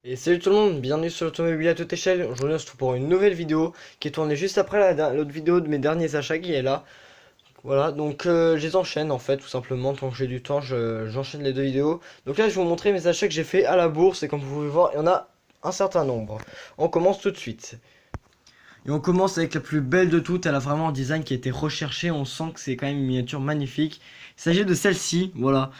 Et salut tout le monde, bienvenue sur l'automobile à toute échelle. Aujourd'hui on se retrouve pour une nouvelle vidéo qui est tournée juste après l'autre vidéo de mes derniers achats qui est là. Voilà, donc je les enchaîne en fait tout simplement, tant que j'ai du temps j'enchaîne les deux vidéos. Donc là je vais vous montrer mes achats que j'ai fait à la bourse et comme vous pouvez voir il y en a un certain nombre. On commence tout de suite. Et on commence avec la plus belle de toutes, elle a vraiment un design qui a été recherché, on sent que c'est quand même une miniature magnifique. Il s'agit de celle-ci, voilà.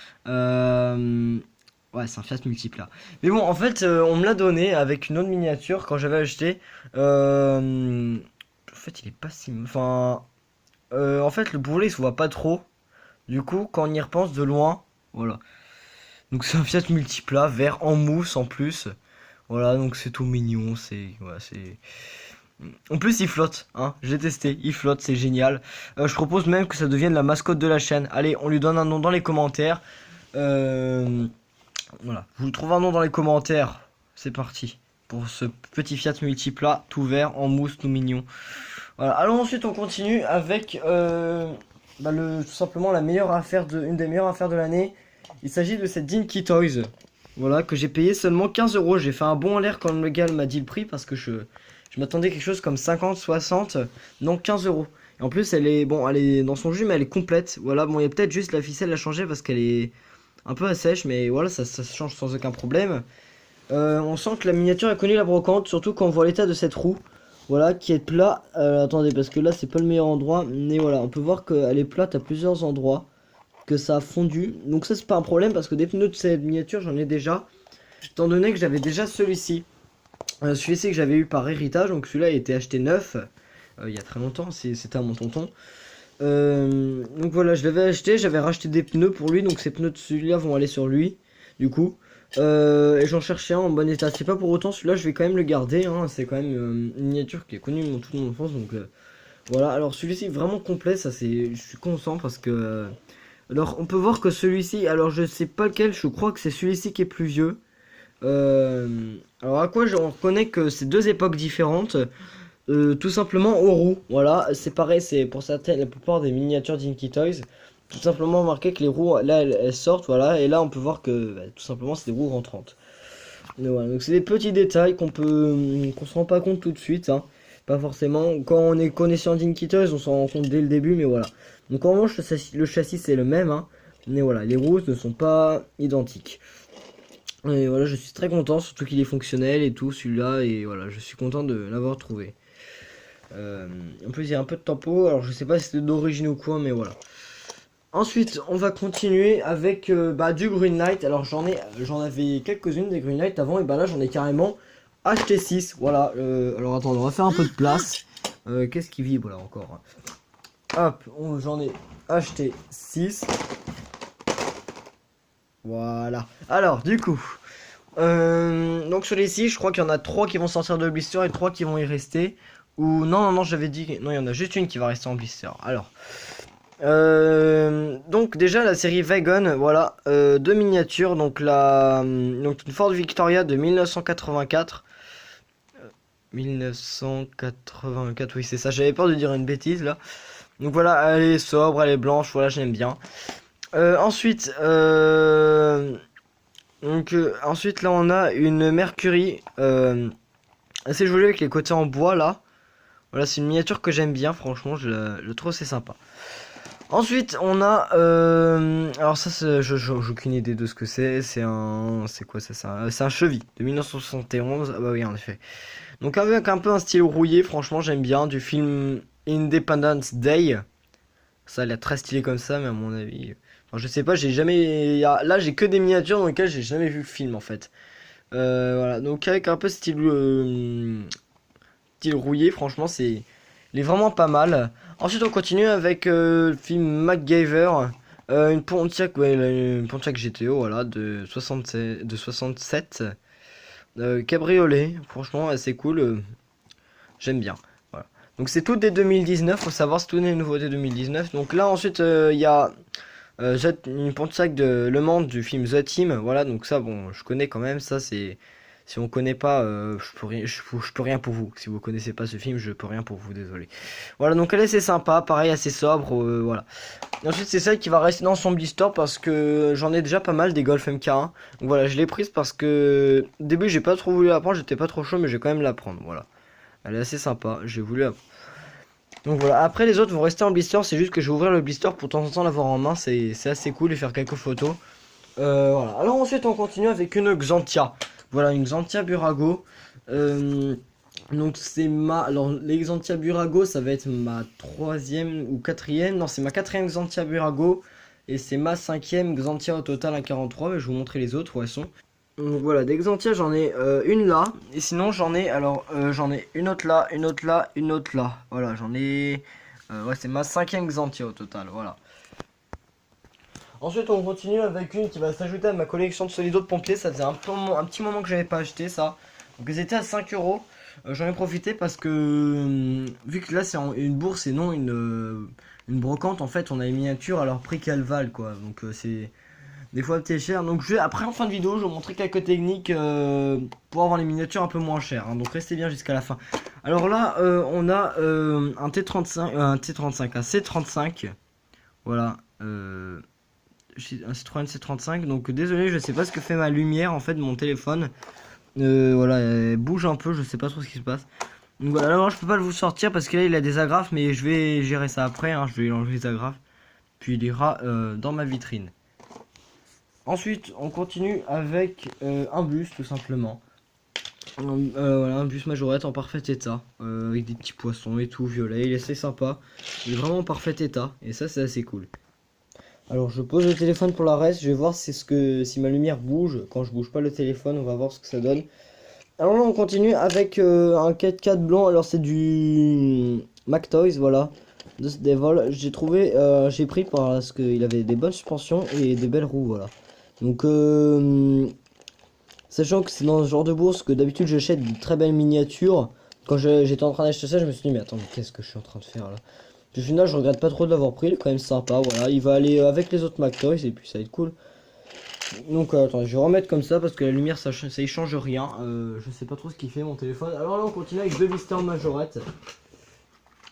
Ouais, c'est un Fiat Multipla. Mais bon, en fait, on me l'a donné avec une autre miniature quand j'avais acheté. En fait, il est pas si... Enfin... en fait, le bourrelet, il se voit pas trop. Du coup, quand on y repense de loin, voilà. Donc c'est un Fiat Multipla, vert en mousse en plus. Voilà, donc c'est tout mignon, c'est... Voilà, c'est... En plus, il flotte, hein. J'ai testé, il flotte, c'est génial. Je propose même que ça devienne la mascotte de la chaîne. Allez, on lui donne un nom dans les commentaires. Voilà, je vous trouve un nom dans les commentaires. C'est parti pour ce petit Fiat Multipla, tout vert, en mousse, tout mignon. Voilà, alors ensuite on continue avec tout simplement la meilleure affaire une des meilleures affaires de l'année. Il s'agit de cette Dinky Toys. Voilà, que j'ai payé seulement 15 euros. J'ai fait un bond en l'air quand le gars m'a dit le prix parce que je m'attendais à quelque chose comme 50, 60, non 15 euros. Et en plus, elle est dans son jus, mais elle est complète. Voilà, bon, il y a peut-être juste la ficelle à changer parce qu'elle est un peu à sèche, mais voilà, ça se change sans aucun problème. On sent que la miniature a connu la brocante, surtout quand on voit l'état de cette roue. Voilà, qui est plat. Attendez, parce que là, c'est pas le meilleur endroit. Mais voilà, on peut voir qu'elle est plate à plusieurs endroits. Que ça a fondu. Donc ça, c'est pas un problème, parce que des pneus de cette miniature, j'en ai déjà. Étant donné que j'avais déjà celui-ci. Celui-ci que j'avais eu par héritage. Donc celui-là, il a été acheté neuf. Il y a très longtemps, c'était à mon tonton. Donc voilà, je l'avais acheté, j'avais racheté des pneus pour lui, donc ces pneus de celui-là vont aller sur lui, du coup. Et j'en cherchais un en bon état. C'est pas pour autant, celui-là je vais quand même le garder, hein. C'est quand même une miniature qui est connue toute mon enfance, donc voilà. Alors celui-ci vraiment complet, ça c'est, je suis content parce que alors on peut voir que celui-ci, alors je sais pas lequel, je crois que c'est celui-ci qui est plus vieux. Alors à quoi on reconnaît que c'est deux époques différentes. Tout simplement aux roues, voilà, c'est pareil, c'est pour certaines, la plupart des miniatures Dinky Toys, tout simplement marqué que les roues, là, elles sortent, voilà, et là, on peut voir que, tout simplement, c'est des roues rentrantes. Mais voilà, donc c'est des petits détails qu'on se rend pas compte tout de suite, hein, pas forcément, quand on est connaissant Dinky Toys, on s'en rend compte dès le début, mais voilà. Donc en revanche, le châssis, c'est le même, hein, mais voilà, les roues ne sont pas identiques. Et voilà, je suis très content, surtout qu'il est fonctionnel et tout, celui-là, et voilà, je suis content de l'avoir trouvé. En plus il y a un peu de tempo, alors je sais pas si c'était d'origine ou quoi, mais voilà. Ensuite on va continuer avec du Greenlight. Alors j'en avais quelques-unes des Greenlight avant, et bah là j'en ai carrément acheté 6. Voilà, alors attends, on va faire un peu de place. Qu'est-ce qui vibre là encore? Hop, j'en ai acheté 6. Voilà. Alors du coup, donc sur les 6, je crois qu'il y en a 3 qui vont sortir de blister et 3 qui vont y rester. Ou non, j'avais dit... Non, il y en a juste une qui va rester en blister. Alors... donc déjà la série Wagon, voilà, deux miniatures, donc donc une Ford Victoria de 1984. 1984, oui c'est ça, j'avais peur de dire une bêtise là. Donc voilà, elle est sobre, elle est blanche, voilà, j'aime bien. Ensuite, ensuite là on a une Mercury assez jolie avec les côtés en bois là. Voilà, c'est une miniature que j'aime bien, franchement, je trouve c'est sympa. Ensuite, on a... alors ça, j'ai aucune idée de ce que c'est. C'est un... C'est quoi ça? C'est un Chevy de 1971. Ah bah oui, en effet. Donc avec un peu un style rouillé, franchement, j'aime bien. Du film Independence Day. Ça a l'air très stylé comme ça, mais à mon avis... Enfin, je sais pas, j'ai jamais... Là, j'ai que des miniatures dans lesquelles j'ai jamais vu le film, en fait. Voilà, donc avec un peu style rouillé, franchement, il est vraiment pas mal. Ensuite, on continue avec le film MacGyver. Une Pontiac, ouais, une Pontiac GTO, voilà, de 67. Cabriolet, franchement, assez cool. J'aime bien. Voilà. Donc, c'est tout des 2019. Faut savoir, c'est tout des nouveautés 2019. Donc, là, ensuite, il y a une Pontiac de Le Mans du film The Team. Voilà, donc ça, bon, je connais quand même. Ça, Si on connaît pas, je peux rien pour vous. Si vous connaissez pas ce film, je peux rien pour vous, désolé. Voilà, donc elle est assez sympa, pareil, assez sobre, voilà. Et ensuite, c'est celle qui va rester dans son blister parce que j'en ai déjà pas mal des Golf MK1. Donc voilà, je l'ai prise parce que au début, j'ai pas trop voulu la prendre, j'étais pas trop chaud, mais j'ai quand même la prendre, voilà. Elle est assez sympa, j'ai voulu la... Donc voilà, après les autres vont rester en blister, c'est juste que je vais ouvrir le blister pour de temps en temps l'avoir en main, c'est assez cool et faire quelques photos. Voilà. Alors ensuite on continue avec une Xantia. Voilà, une Xantia Burago. Donc c'est ma... Alors les Xantia Burago, ça va être ma troisième ou quatrième. Non, c'est ma quatrième Xantia Burago. Et c'est ma cinquième Xantia au total à 43. Mais je vais vous montrer les autres où elles sont. Donc voilà, des Xantia j'en ai une là. Et sinon j'en ai, alors j'en ai une autre là, une autre là, une autre là. Voilà, j'en ai... ouais, c'est ma cinquième Xantia au total, voilà. Ensuite, on continue avec une qui va s'ajouter à ma collection de Solido de pompiers. Ça faisait un petit moment que j'avais pas acheté ça. Donc, ils étaient à 5 euros. J'en ai profité parce que, vu que là c'est une bourse et non une brocante, en fait, on a les miniatures à leur prix qu'elles valent, quoi. Donc, c'est des fois petit cher. Donc, après, en fin de vidéo, je vais vous montrer quelques techniques pour avoir les miniatures un peu moins chères, hein. Donc, restez bien jusqu'à la fin. Alors là, on a un T35, un C35. Voilà. Un Citroën C35, donc désolé, je sais pas ce que fait ma lumière en fait de mon téléphone. Voilà, elle bouge un peu, je sais pas trop ce qui se passe. Donc voilà, alors je peux pas le vous sortir parce que là il a des agrafes, mais je vais gérer ça après, hein. Je vais enlever les agrafes, puis il ira dans ma vitrine. Ensuite, on continue avec un bus tout simplement. Voilà, un bus majorette en parfait état, avec des petits poissons et tout, violet, il est assez sympa, il est vraiment en parfait état, et ça c'est assez cool. Alors je pose le téléphone pour la reste, je vais voir si ma lumière bouge. Quand je bouge pas le téléphone, on va voir ce que ça donne. Alors là on continue avec un 4x4 blanc, alors c'est du McToys, voilà, de Devil. J'ai pris parce qu'il avait des bonnes suspensions et des belles roues, voilà. Donc sachant que c'est dans ce genre de bourse que d'habitude j'achète de très belles miniatures. Quand j'étais en train d'acheter ça, je me suis dit mais attends, mais qu'est-ce que je suis en train de faire là? Au final, je regrette pas trop de l'avoir pris, il est quand même sympa, voilà, il va aller avec les autres McToys et puis ça va être cool. Donc attends, je vais remettre comme ça parce que la lumière ça y change rien, je sais pas trop ce qu'il fait mon téléphone. Alors là on continue avec deux blisters majorettes.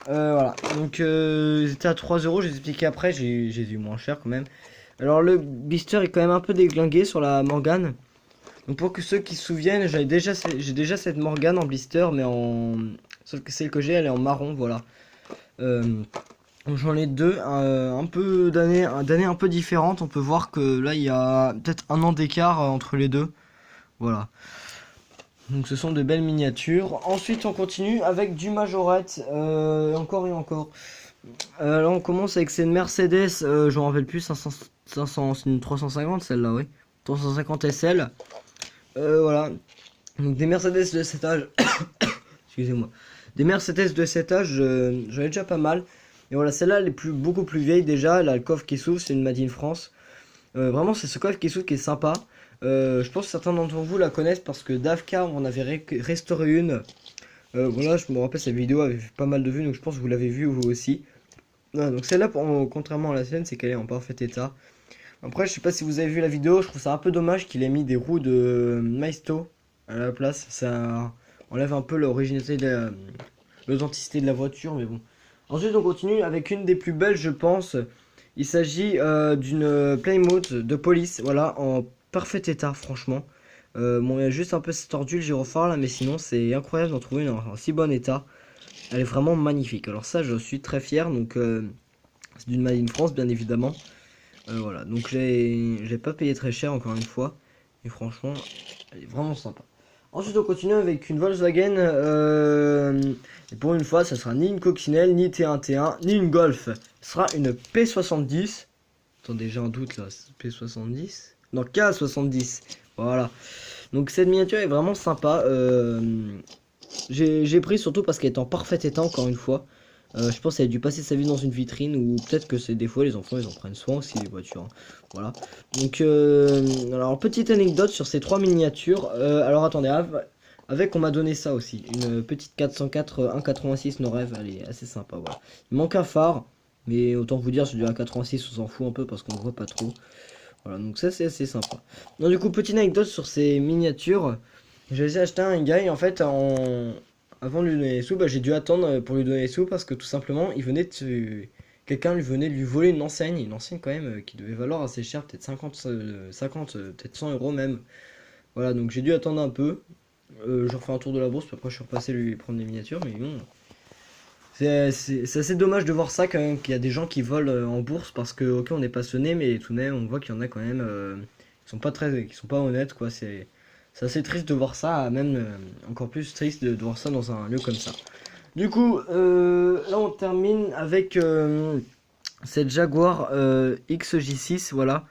Voilà, donc ils étaient à 3 euros, je vais expliquer après, j'ai eu moins cher quand même. Alors le blister est quand même un peu déglingué sur la Morgane. Donc pour que ceux qui se souviennent, j'ai déjà cette Morgane en blister, mais sauf que celle que j'ai elle est en marron, voilà. J'en ai deux, un peu d'années un peu différentes. On peut voir que là il y a peut-être un an d'écart entre les deux. Voilà. Donc ce sont de belles miniatures. Ensuite on continue avec du majorette. Encore et encore. Là on commence avec cette Mercedes. Je me rappelle plus, 500, c'est une 350 celle-là, oui. 350 SL. Voilà. Donc des Mercedes de cet âge. Excusez-moi. Des Mercedes de cet âge, j'en ai déjà pas mal. Et voilà, celle-là, elle est beaucoup plus vieille déjà. Elle a le coffre qui s'ouvre, c'est une Made in France. Vraiment, c'est ce coffre qui s'ouvre qui est sympa. Je pense que certains d'entre vous la connaissent parce que Davka, on avait restauré une. Voilà, je me rappelle, cette vidéo avait fait pas mal de vues, donc je pense que vous l'avez vue vous aussi. Voilà, donc celle-là, contrairement à la sienne, c'est qu'elle est en parfait état. Après, je sais pas si vous avez vu la vidéo, je trouve ça un peu dommage qu'il ait mis des roues de Maisto à la place. Ça enlève un peu l'originalité, l'authenticité de la voiture, mais bon. Ensuite, on continue avec une des plus belles, je pense. Il s'agit d'une Plymouth de police, voilà, en parfait état, franchement. Bon, il y a juste un peu cette tordu, le gyrophare là, mais sinon, c'est incroyable d'en trouver une en si bon état. Elle est vraiment magnifique. Alors, ça, je suis très fier. Donc, c'est d'une Made in France, bien évidemment. Voilà, donc j'ai pas payé très cher, encore une fois. Et franchement, elle est vraiment sympa. Ensuite, on continue avec une Volkswagen. Et pour une fois, ça sera ni une coccinelle, ni T1T1, ni une Golf. Ce sera une P70. Attendez, j'ai un doute là. P70 Non, K70. Voilà. Donc, cette miniature est vraiment sympa. J'ai pris surtout parce qu'elle est en parfait état, encore une fois. Je pense qu'elle a dû passer sa vie dans une vitrine, ou peut-être que c'est des fois les enfants ils en prennent soin aussi, les voitures, hein. Voilà. Donc alors petite anecdote sur ces trois miniatures. Alors attendez, avec on m'a donné ça aussi, une petite 404 1.86 no rêve, elle est assez sympa, voilà. Il manque un phare, mais autant vous dire, c'est du 1.86, on s'en fout un peu parce qu'on ne voit pas trop. Voilà, donc ça c'est assez sympa. Donc du coup, petite anecdote sur ces miniatures. J'ai acheté un gars et en fait, avant de lui donner les sous, bah, j'ai dû attendre pour lui donner les sous parce que tout simplement, quelqu'un lui venait de lui voler une enseigne quand même qui devait valoir assez cher, peut-être 50, peut-être 100 euros même. Voilà, donc j'ai dû attendre un peu. Je refais un tour de la bourse, puis après je suis repassé lui prendre des miniatures, mais bon. C'est assez dommage de voir ça quand même, qu'il y a des gens qui volent en bourse parce que, ok, on est passionné, mais tout de même, on voit qu'il y en a quand même qui sont pas honnêtes, quoi. C'est assez triste de voir ça, même encore plus triste de voir ça dans un lieu comme ça. Du coup, là on termine avec cette Jaguar XJ6, voilà.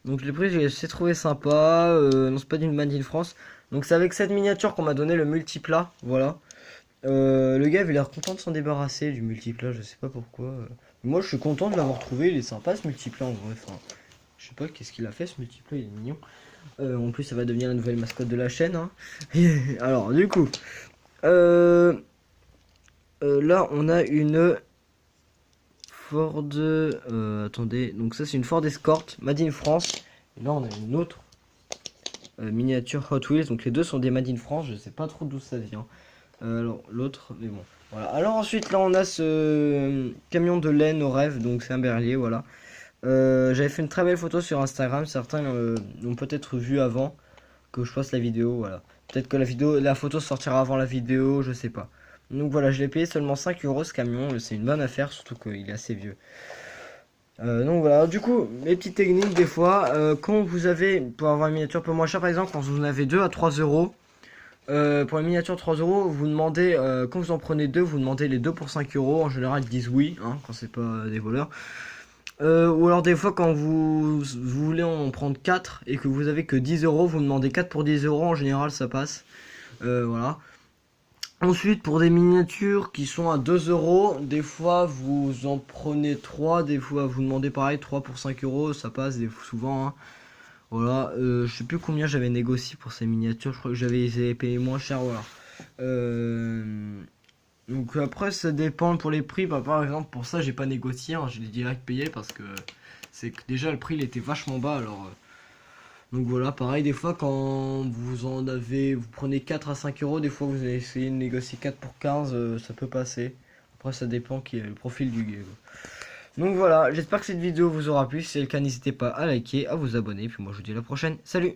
Donc je l'ai pris, j'ai trouvé sympa. Non, c'est pas d'une Made in France. Donc c'est avec cette miniature qu'on m'a donné le multiplat, voilà. Le gars avait l'air content de s'en débarrasser du multiplat, je sais pas pourquoi. Moi je suis content de l'avoir trouvé, il est sympa ce multiplat en vrai. Enfin, je sais pas qu'est-ce qu'il a fait ce multiplat, il est mignon. En plus ça va devenir la nouvelle mascotte de la chaîne, hein. Alors du coup, euh, là on a une Ford. Attendez, donc ça c'est une Ford Escort, Made in France. Et là on a une autre miniature Hot Wheels, donc les deux sont des Made in France, je sais pas trop d'où ça vient. Alors l'autre, mais bon. Voilà. Alors ensuite là on a ce camion de laine au rêve, donc c'est un berlier, voilà. J'avais fait une très belle photo sur Instagram, certains l'ont peut-être vu avant que je fasse la vidéo, voilà. Peut-être que la photo sortira avant la vidéo, je sais pas. Donc voilà, je l'ai payé seulement 5 euros ce camion, c'est une bonne affaire, surtout qu'il est assez vieux. Donc voilà, du coup, les petites techniques des fois, quand vous avez, pour avoir une miniature un peu moins chère par exemple, quand vous en avez 2 à 3 euros, pour une miniature 3 euros, vous demandez, quand vous en prenez deux, vous demandez les deux pour 5 euros. En général, ils disent oui, hein, quand c'est pas des voleurs. Ou alors, des fois, quand vous voulez en prendre 4 et que vous avez que 10 euros, vous demandez 4 pour 10 euros. En général, ça passe. Voilà. Ensuite, pour des miniatures qui sont à 2 euros, des fois vous en prenez 3. Des fois, vous demandez pareil 3 pour 5 euros. Ça passe souvent, hein. Voilà, je sais plus combien j'avais négocié pour ces miniatures, je crois que j'avais payé moins cher, voilà. Donc après ça dépend pour les prix, bah, par exemple pour ça j'ai pas négocié, hein, je l'ai direct payé parce que c'est que déjà le prix il était vachement bas alors. Donc voilà, pareil des fois quand vous prenez 4 à 5 euros, des fois vous allez essayer de négocier 4 pour 15, ça peut passer. Après ça dépend qui est le profil du gars. Donc voilà, j'espère que cette vidéo vous aura plu. Si c'est le cas, n'hésitez pas à liker, à vous abonner. Puis moi je vous dis à la prochaine. Salut!